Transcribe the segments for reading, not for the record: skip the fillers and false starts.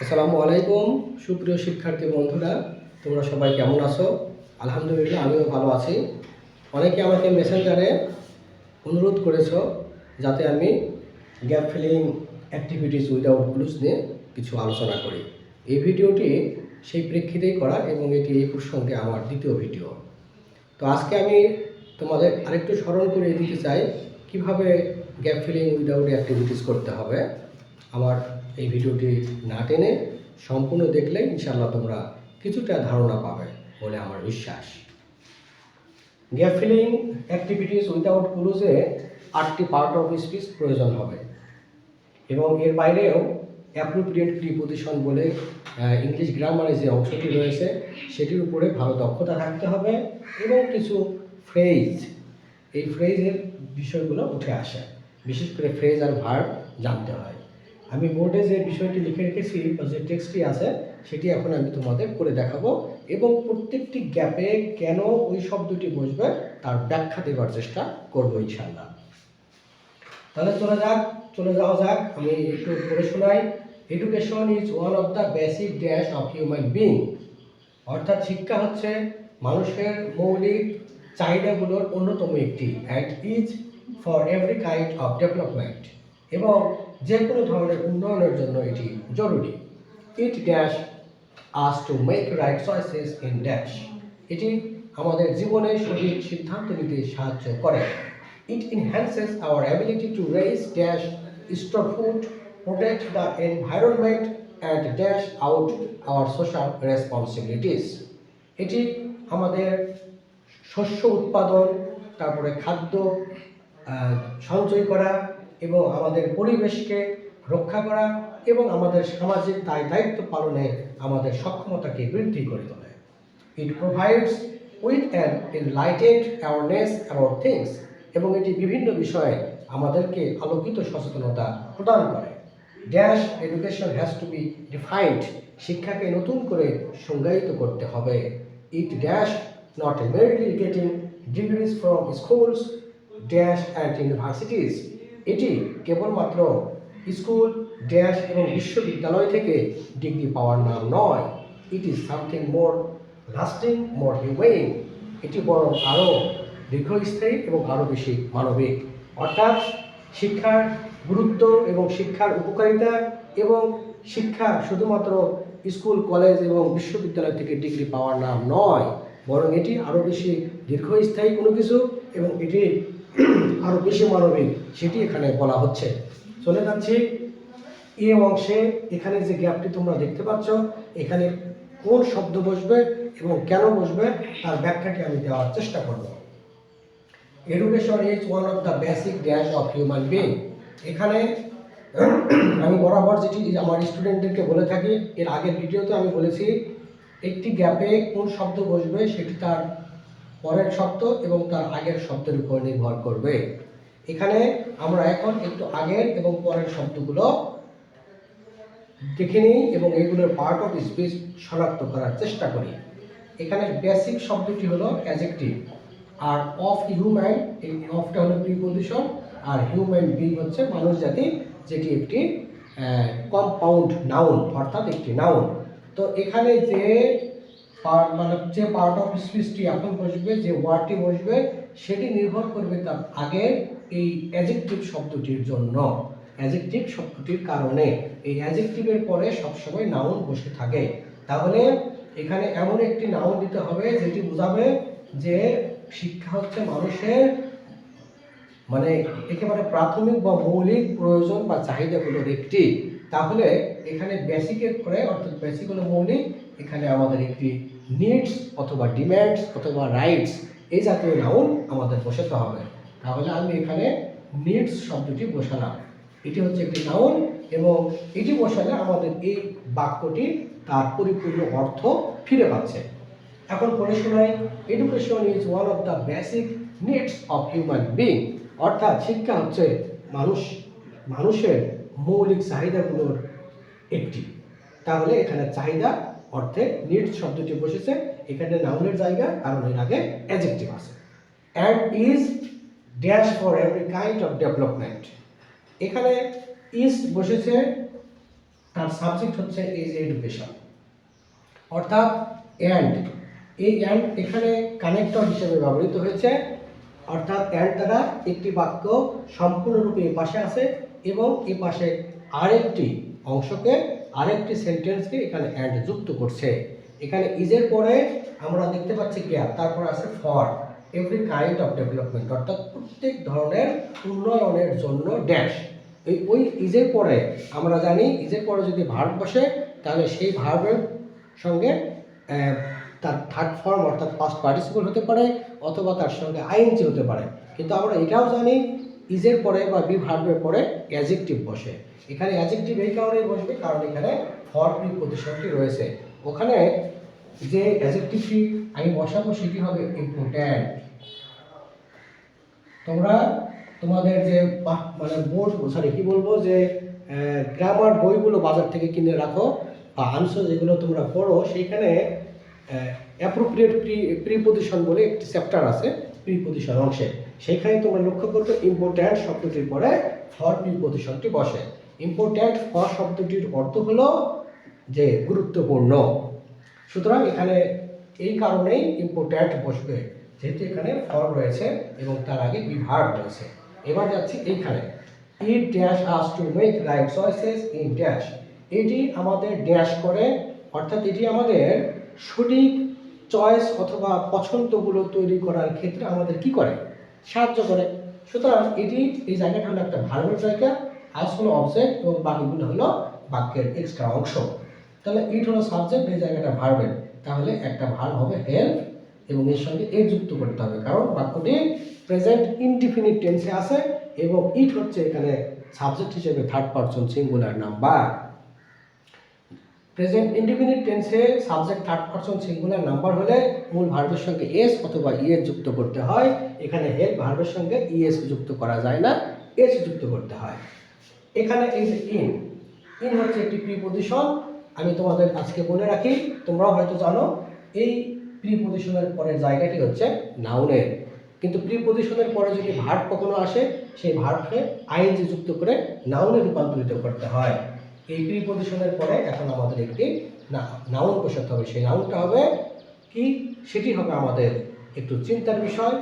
আসসালামু আলাইকুম সুপ্রিয় শিক্ষার্থী বন্ধুরা, তোমরা সবাই কেমন আছো? আলহামদুলিল্লাহ, আমিও ভালো আছি। অনেকে আমাকে মেসেঞ্জারে অনুরোধ করেছো যাতে আমি gap filling activities without clues নিয়ে কিছু আলোচনা করি। এই ভিডিওটি সেই প্রেক্ষিতেই করা এবং এটি এই প্রসঙ্গে আমার দ্বিতীয় ভিডিও। তো আজকে আমি তোমাদের আরেকটু স্মরণ করে দিতে চাই কিভাবে গ্যাপ ফিলিং উইদাউট অ্যাক্টিভিটিস করতে হবে। আমার এই ভিডিওটি না টেনে সম্পূর্ণ দেখলে ইনশাআল্লাহ তোমরা কিছুটা ধারণা পাবে বলে আমার বিশ্বাস। গ্যাপ ফিলিং অ্যাক্টিভিটিস উইদাউট ক্লুজে 8টি পার্ট অফ স্পিচ প্রয়োজন হবে এবং এর বাইরেও অ্যাপ্রোপ্রিয়েট প্রিপোজিশন বলে ইংলিশ গ্রামারে যে অংশটি রয়েছে সেটির উপরে ভালো দক্ষতা থাকতে হবে এবং কিছু ফ্রেজ, এই ফ্রেজের বিষয়গুলো উঠে আসে, বিশেষ করে ফ্রেজ আর ভার্ব জানতে হয়। আমি বোর্ডে যে বিষয়টি লিখে রেখেছি বা যে টেক্সটটি আছে সেটি এখন আমি তোমাদের করে দেখাবো এবং প্রত্যেকটি গ্যাপে কেন ওই শব্দটি বসবে তার ব্যাখ্যা দেওয়ার চেষ্টা করবো ইনশাআল্লাহ। তাহলে চলে যাওয়া যাক। আমি একটু পড়ে শোনাই। Education is one of the basic dash of human being, অর্থাৎ শিক্ষা হচ্ছে মানুষের মৌলিক চাহিদাগুলোর অন্যতম একটি, and is for every kind of development, এবং যে কোনো ধরনের উন্নয়নের জন্য এটি জরুরি। It dash us to make right choices in dash, এটি আমাদের জীবনে সঠিক সিদ্ধান্ত নিতে সাহায্য করে। It enhances our ability to raise dash store food, protect the environment and dash out our social responsibilities. এটি আমাদের শস্য উৎপাদন, তারপরে খাদ্য সঞ্চয় করা এবং আমাদের পরিবেশকে রক্ষা করা এবং আমাদের সামাজিক দায়িত্ব পালনে আমাদের সক্ষমতাকে বৃদ্ধি করে তোলে। It provides with an enlightened awareness about things, এবং এটি বিভিন্ন বিষয়ে আমাদেরকে আলোকিত সচেতনতা প্রদান করে। Dash education has to be defined, শিক্ষাকে নতুন করে সংজ্ঞায়িত করতে হবে। It dash not merely getting degrees from schools dash and universities, এটি কেবলমাত্র স্কুল ড্যাশ এবং বিশ্ববিদ্যালয় থেকে ডিগ্রি পাওয়ার নাম নয়। It is something more lasting, more human, এটি বরং আরও দীর্ঘস্থায়ী এবং আরও বেশি মানবিক। অর্থাৎ শিক্ষার গুরুত্ব এবং শিক্ষার উপকারিতা এবং শিক্ষা শুধুমাত্র স্কুল কলেজ এবং বিশ্ববিদ্যালয় থেকে ডিগ্রি পাওয়ার নাম নয়, বরং এটি আরও বেশি দীর্ঘস্থায়ী কোনো কিছু এবং এটি আরও বেশি মানবিক, সেটি এখানে বলা হচ্ছে। চলে যাচ্ছি এ অংশে। এখানে যে গ্যাপটি তোমরা দেখতে পাচ্ছ, এখানে কোন শব্দ বসবে এবং কেন বসবে তার ব্যাখ্যাটি আমি দেওয়ার চেষ্টা করব। Education is one of the basic dash of human being, এখানে আমি বরাবর যেটি আমার স্টুডেন্টদেরকে বলে থাকি, এর আগের ভিডিওতে আমি বলেছি একটি গ্যাপে কোন শব্দ বসবে সেটি তার পরের শব্দ এবং তার আগের শব্দের উপর নির্ভর করবে। এখানে আমরা এখন একটু আগের এবং পরের শব্দগুলো দেখে নিই এবং এগুলোর পার্ট অফ স্পিচ শনাক্ত করার চেষ্টা করি। এখানে বেসিক শব্দটি হলো অ্যাডজেক্টিভ, আর অফ হিউম্যান, এই অফটা হলো প্রিপোজিশন, আর হিউম্যান বিং হচ্ছে মানুষ জাতি, যেটি একটি কম্পাউন্ড নাউন, অর্থাৎ একটি নাউন। তো এখানে যে পার্ট অফ স্পিচটি এখন বসবে, যে ওয়ার্ডটি বসবে, সেটি নির্ভর করবে তার আগের এই অ্যাডজেক্টিভ শব্দটির জন্য। অ্যাডজেক্টিভ শব্দটির কারণে এই অ্যাডজেক্টিভের পরে সবসময় নাউন বসে থাকে। তাহলে এখানে এমন একটি নাউন দিতে হবে যেটি বোঝাবে যে শিক্ষা হচ্ছে মানুষের একেবারে প্রাথমিক বা মৌলিক প্রয়োজন বা চাহিদাগুলোর একটি। তাহলে এখানে বেসিকের পরে, অর্থাৎ বেসিক হলো মৌলিক, এখানে আমাদের একটি নিডস অথবা ডিম্যান্ডস অথবা রাইটস এই জাতীয় নাউন আমাদের বসাতে হবে। তাহলে আমি এখানে নিডস শব্দটি বসালাম, এটি হচ্ছে একটি নাউন এবং এটি বসালে আমাদের এই বাক্যটি তার পরিপূর্ণ অর্থ ফিরে পাচ্ছে। এখন পড়ে শোনাই। Education is one of the basic needs of human being, অর্থাৎ শিক্ষা হচ্ছে মানুষের মৌলিক চাহিদাগুলোর একটি। তাহলে এখানে চাহিদা অর্থে নিডস শব্দটি বসেছে, এখানে নাউনের জায়গা, কারণ এর আগে অ্যাডজেক্টিভ আছে। And is dash for every kind of development, এখানে ইজ বসেছে তার সাবজেক্ট হচ্ছে এই যে এডুকেশন, অর্থাৎ অ্যান্ড, এই অ্যান্ড এখানে কানেক্টর হিসেবে ব্যবহৃত হয়েছে, অর্থাৎ অ্যান্ড দ্বারা একটি বাক্য সম্পূর্ণরূপে এ পাশে আছে এবং এ পাশে আরেকটি অংশকে, আরেকটি সেন্টেন্সকে এখানে অ্যান্ড যুক্ত করছে। এখানে ইজের পরে আমরা দেখতে পাচ্ছি গ্যাপ, তারপর আছে for every kind of development, অর্থাৎ প্রত্যেক ধরনের উন্নয়নের জন্য ড্যাশ। ওই ইজের পরে আমরা জানি ইজের পরে যদি ভার্ব বসে তাহলে সেই ভার্বের সঙ্গে তার থার্ড ফর্ম অর্থাৎ পাস্ট পার্টিসিপল হতে পারে অথবা তার সঙ্গে আইএনজি হতে পারে। কিন্তু আমরা এটাও জানি ইজের পরে বা বি ভার্বের পরে অ্যাডজেক্টিভ বসে। এখানে অ্যাডজেক্টিভ এই কারণেই বসবে কারণ এখানে ফর প্রিপজিশনটি রয়েছে। ওখানে যে অ্যাডজেক্টিভটি আমি বসাবো সেটি হবে ইম্পর্ট্যান্ট। তোমরা তোমাদের যে মানে বোর্ড কি বলবো যে গ্রামার বইগুলো বাজার থেকে কিনে রাখো বা আনসার যেগুলো তোমরা পড়ো, সেইখানে অ্যাপ্রোপ্রিয়েট প্রিপজিশন বলে একটি চ্যাপ্টার আছে প্রিপজিশন অংশে, সেইখানে তোমরা লক্ষ্য করবে ইম্পর্ট্যান্ট শব্দটির পরে ফর প্রিপজিশনটি বসে। ইম্পর্ট্যান্ট ফর শব্দটির অর্থ হলো যে গুরুত্বপূর্ণ, সুতরাং এখানে এই কারণেই ইম্পর্ট্যান্ট বসবে যেহেতু এখানে ফর রয়েছে এবং তার আগে বি ভার্ব রয়েছে। এবার যাচ্ছি এইখানে it dash us to make right choices in dash, এটি আমাদের ড্যাশ করে, অর্থাৎ এটি আমাদের সঠিক চয়েস অথবা পছন্দগুলো তৈরি করার ক্ষেত্রে আমাদের কি করে, সাহায্য করে। সুতরাং এটি এই জায়গাটা হলো একটা ভার্বের জায়গা, আস হলো অবজেক্ট এবং বাকিগুলো হলো বাক্যের এক্সট্রা অংশ। তাহলে ইট হলো সাবজেক্ট, এই জায়গাটা ভার্বের, তাহলে একটা ভার্ব হবে হেল্প এবং এর সঙ্গে এ যুক্ত করতে হবে কারণ বাক্যটি প্রেজেন্ট ইনডিফিনিট টেন্সে আছে এবং ইট হচ্ছে এখানে সাবজেক্ট হিসেবে third person singular number. Present indefinite টেন্সে subject third person singular number হলে মূল ভার্বের সঙ্গে এস অথবা ইএস যুক্ত করতে হয়। এখানে হেল্প ভার্বের সঙ্গে ইএস যুক্ত করা যায় না, এস যুক্ত করতে হয়। এখানে এই যে ইন, ইন হচ্ছে একটি প্রিপজিশন। আমি তোমাদের আজকে বলে রাখি, তোমরাও হয়তো জানো, এই প্রিপজিশনের পরের জায়গাটি হচ্ছে নাউনের, কিন্তু প্রিপজিশনের পরে যদি ভার্ব কখনো আসে সেই ভার্বকে আইএনজি যুক্ত করে নাউনে রূপান্তরিত করতে হয়। এই প্রিপজিশনের পরে এখন আমাদের একটি নাউন বসাতে হবে, সেই নাউনটা হবে কি, সেটি হবে আমাদের একটু চিন্তার বিষয়।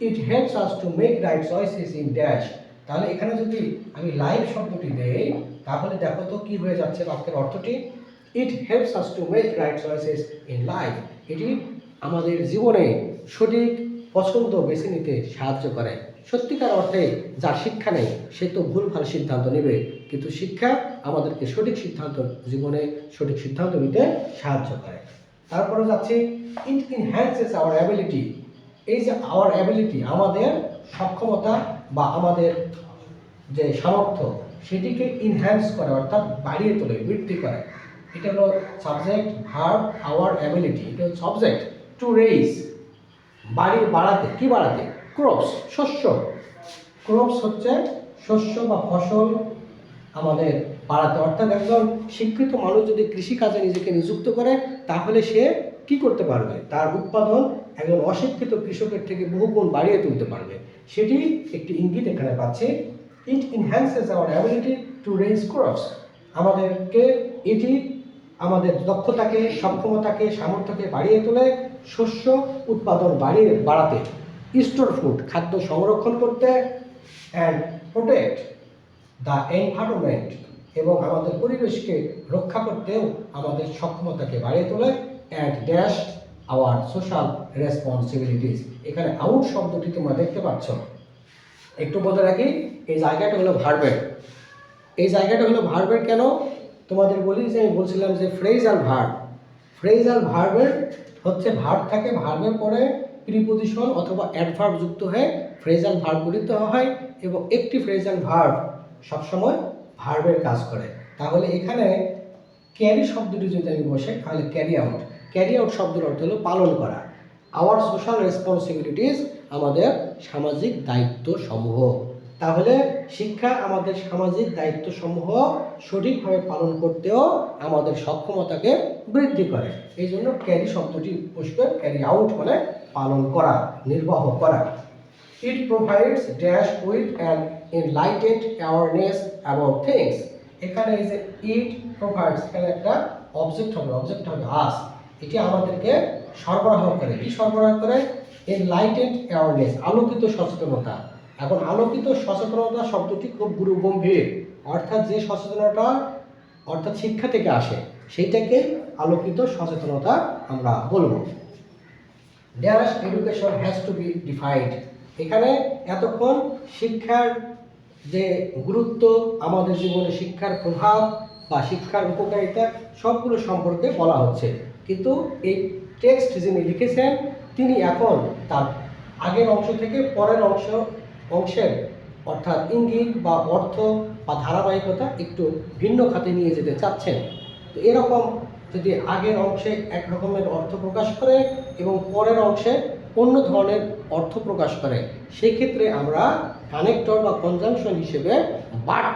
ইট helps us to make right choices in dash, তাহলে এখানে যদি আমি লাইভ শব্দটি দেই তাহলে দেখো তো কি হয়ে যাচ্ছে বাক্যের অর্থটি। It helps us to make right choices in life, এটি আমাদের জীবনে সঠিক পছন্দ বেছে নিতে সাহায্য করে। সত্যিকার অর্থে যার শিক্ষা নেই সে তো ভুলভাল সিদ্ধান্ত নেবে, কিন্তু শিক্ষা আমাদেরকে সঠিক সিদ্ধান্ত, জীবনে সঠিক সিদ্ধান্ত নিতে সাহায্য করে। তারপরে যাচ্ছি ইট ইনহ্যান্সেস আওয়ার অ্যাবিলিটি, এই যে আওয়ার অ্যাবিলিটি আমাদের সক্ষমতা বা আমাদের যে সামর্থ্য সেটিকে ইনহ্যান্স করে অর্থাৎ বাড়িয়ে তোলে, বৃদ্ধি করে। এটা হলো সাবজেক্ট ভার্ব আওয়ার অ্যাবিলিটি, এটা হলো সাবজেক্ট টু রেইজ, বাড়াতে, কি বাড়াতে, ক্রপস শস্য, ক্রপস হচ্ছে শস্য বা ফসল আমাদের বাড়াতে, অর্থাৎ একজন শিক্ষিত মানুষ যদি কৃষিকাজে নিজেকে নিযুক্ত করে তাহলে সে কি করতে পারবে, তার উৎপাদন একজন অশিক্ষিত কৃষকের থেকে বহুগুণ বাড়িয়ে তুলতে পারবে, সেটি একটি ইঙ্গিত এখানে পাচ্ছে। It enhances our ability to raise crops, আমাদেরকে এটি আমাদের দক্ষতাকে, সক্ষমতাকে, সামর্থ্যকে বাড়িয়ে তোলে শস্য উৎপাদন বাড়াতে, স্টোর ফুড খাদ্য সংরক্ষণ করতে, অ্যান্ড প্রোটেক্ট দ্য এনভায়রনমেন্ট এবং আমাদের পরিবেশকে রক্ষা করতেও আমাদের সক্ষমতাকে বাড়িয়ে তোলে, and dash our social responsibilities. এখানে আউট শব্দটি তোমরা দেখতে পাচ্ছ, একটু বলে রাখি এই জায়গাটা হলো ভার্বের, এই জায়গাটা হলো ভার্বের কেন তোমাদের বলি, যে আমি বলছিলাম যে ফ্রেজাল ভার্ব, ফ্রেজাল ভার্বের হচ্ছে ভার্ব থাকে, ভার্বের পরে প্রিপজিশন অথবা অ্যাডভার্ব যুক্ত হয়ে ফ্রেজাল ভার্ব গঠিত হয় এবং একটি ফ্রেজাল ভার্ব সবসময় ভার্বের কাজ করে। তাহলে এখানে ক্যারি শব্দটি যদি আমি বসে তাহলে ক্যারি আউট, ক্যারি আউট শব্দের অর্থ হলো পালন করা। আওয়ার সোশ্যাল রেসপন্সিবিলিটিস আমাদের সামাজিক দায়িত্ব সমূহ, তাহলে শিক্ষা আমাদের সামাজিক দায়িত্ব সমূহ সঠিকভাবে পালন করতেও আমাদের সক্ষমতাকে বৃদ্ধি করে। এই জন্য ক্যারি শব্দটি বসবে, ক্যারি আউট মানে পালন করা, নির্বাহ করা। ইট provides dash with an enlightened awareness about things, এখানে এই যে ইট প্রোভাইডস, এখানে একটা অবজেক্ট হবে আস। এটি আমাদেরকে সরবরাহ করে, কি সরবরাহ করে? এনলাইটেন্ড অ্যাওয়ারনেস, আলোকিত সচেতনতা। এখন আলোকিত সচেতনতা শব্দটি খুব গুরুগম্ভীর, অর্থাৎ যে সচেতনতা অর্থাৎ শিক্ষা থেকে আসে সেইটাকে আলোকিত সচেতনতা আমরা বলবো। Dash education has to be defined, এখানে এতক্ষণ শিক্ষার যে গুরুত্ব, আমাদের জীবনে শিক্ষার প্রভাব বা শিক্ষার উপকারিতা সবগুলো সম্পর্কে বলা হচ্ছে, কিন্তু এই টেক্সট যিনি লিখেছেন তিনি এখন তার আগের অংশ থেকে পরের অংশের অর্থাৎ ইঙ্গিত বা অর্থ বা ধারাবাহিকতা একটু ভিন্ন খাতে নিয়ে যেতে চাচ্ছেন। তো এরকম যদি আগের অংশে এক রকমের অর্থ প্রকাশ করে এবং পরের অংশে অন্য ধরনের অর্থ প্রকাশ করে, সেই ক্ষেত্রে আমরা কানেক্টর বা কনজাংশন হিসেবে বাট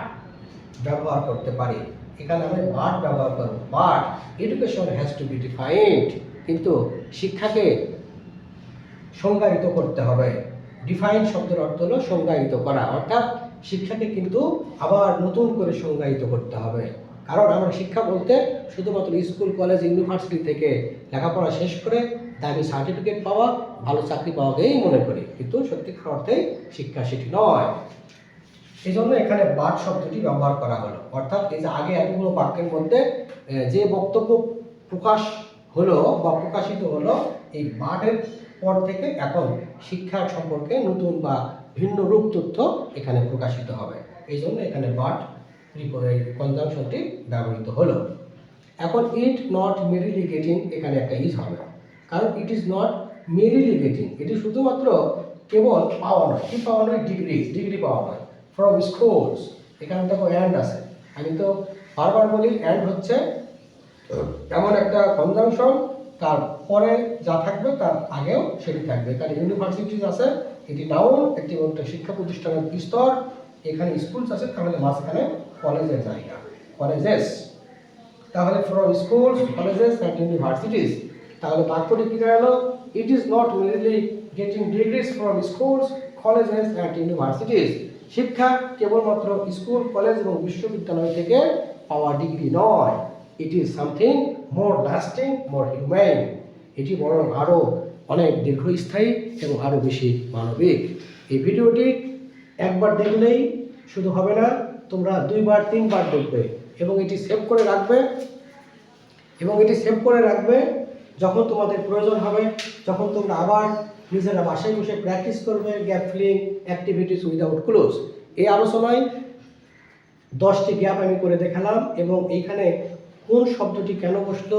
ব্যবহার করতে পারি। এখানে আমরা বাট ব্যবহার করব, but education has to be defined, কিন্তু শিক্ষাকে সংজ্ঞায়িত করতে হবে। ডিফাইন শব্দের অর্থ হলো সংজ্ঞায়িত করা, অর্থাৎ শিক্ষাকে কিন্তু আবার নতুন করে সংজ্ঞায়িত করতে হবে। কারণ আমরা শিক্ষা বলতে শুধুমাত্র স্কুল, কলেজ, ইউনিভার্সিটি থেকে লেখাপড়া শেষ করে দামি সার্টিফিকেট পাওয়া, ভালো চাকরি পাওয়াকেই মনে করি, কিন্তু সত্যিকার অর্থে শিক্ষা সেটি নয়। এই জন্য এখানে বাট শব্দটি ব্যবহার করা হলো, অর্থাৎ এই যে আগে এতগুলো বাক্যের মধ্যে যে বক্তব্য প্রকাশ হলো বা প্রকাশিত হলো, এই বাটের পর থেকে এখন শিক্ষা সম্পর্কে নতুন বা ভিন্ন রূপ তথ্য এখানে প্রকাশিত হবে। এই জন্য এখানে বাট কনজাংশনটি ব্যবহৃত হলো। এখন ইট নট মেরিলি গেটিং, এখানে একটা ইজ হবে, কারণ it is not merely getting, এটি শুধুমাত্র কেবল পাওয়া নয়। কি পাওয়া নয়? ডিগ্রি পাওয়া নয়। ফ্রম স্কুলস, এখানে দেখো অ্যান্ড আছে, আমি তো বারবার বলি অ্যান্ড হচ্ছে এমন একটা কনজাংশন, তারপরে যা থাকবে তার আগেও সেটি থাকবে। এখানে ইউনিভার্সিটিজ আছে, এটি নাউন, একটি শিক্ষা প্রতিষ্ঠানের স্তর। এখানে স্কুলস আছে, তাহলে মাঝখানে কলেজের জায়গা, কলেজেস। তাহলে from schools, colleges and universities, তাহলে বাক্যটি কি গেল? It is not merely getting degrees from schools, colleges and universities, শিক্ষা কেবলমাত্র স্কুল, কলেজ এবং বিশ্ববিদ্যালয় থেকে পাওয়া ডিগ্রি নয়। It is something more lasting, more human, এটি বরং আরও অনেক দীর্ঘস্থায়ী এবং আরও বেশি মানবিক। এই ভিডিওটি একবার দেখলেই শুধু হবে না, তোমরা 2বার 3বার দেখবে এবং এটি সেভ করে রাখবে, যখন তোমাদের প্রয়োজন হবে, যখন তোমরা আবার নিজেরা বাসায় বসে প্র্যাকটিস করবে gap filling activities without close. এই আলোচনায় 10টি গ্যাপ আমি করে দেখালাম এবং এইখানে কোন শব্দটি কেন বসলো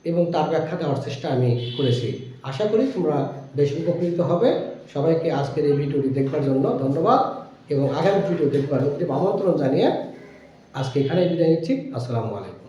এবং তার ব্যাখ্যা দেওয়ার চেষ্টা আমি করেছি। আশা করি তোমরা বেশ উপকৃত হবে। সবাইকে আজকের এই ভিডিওটি দেখবার জন্য ধন্যবাদ এবং আগামী ভিডিও দেখবার আমন্ত্রণ জানিয়ে আজকে এখানেই বিদায় নিচ্ছি। আসসালামু আলাইকুম।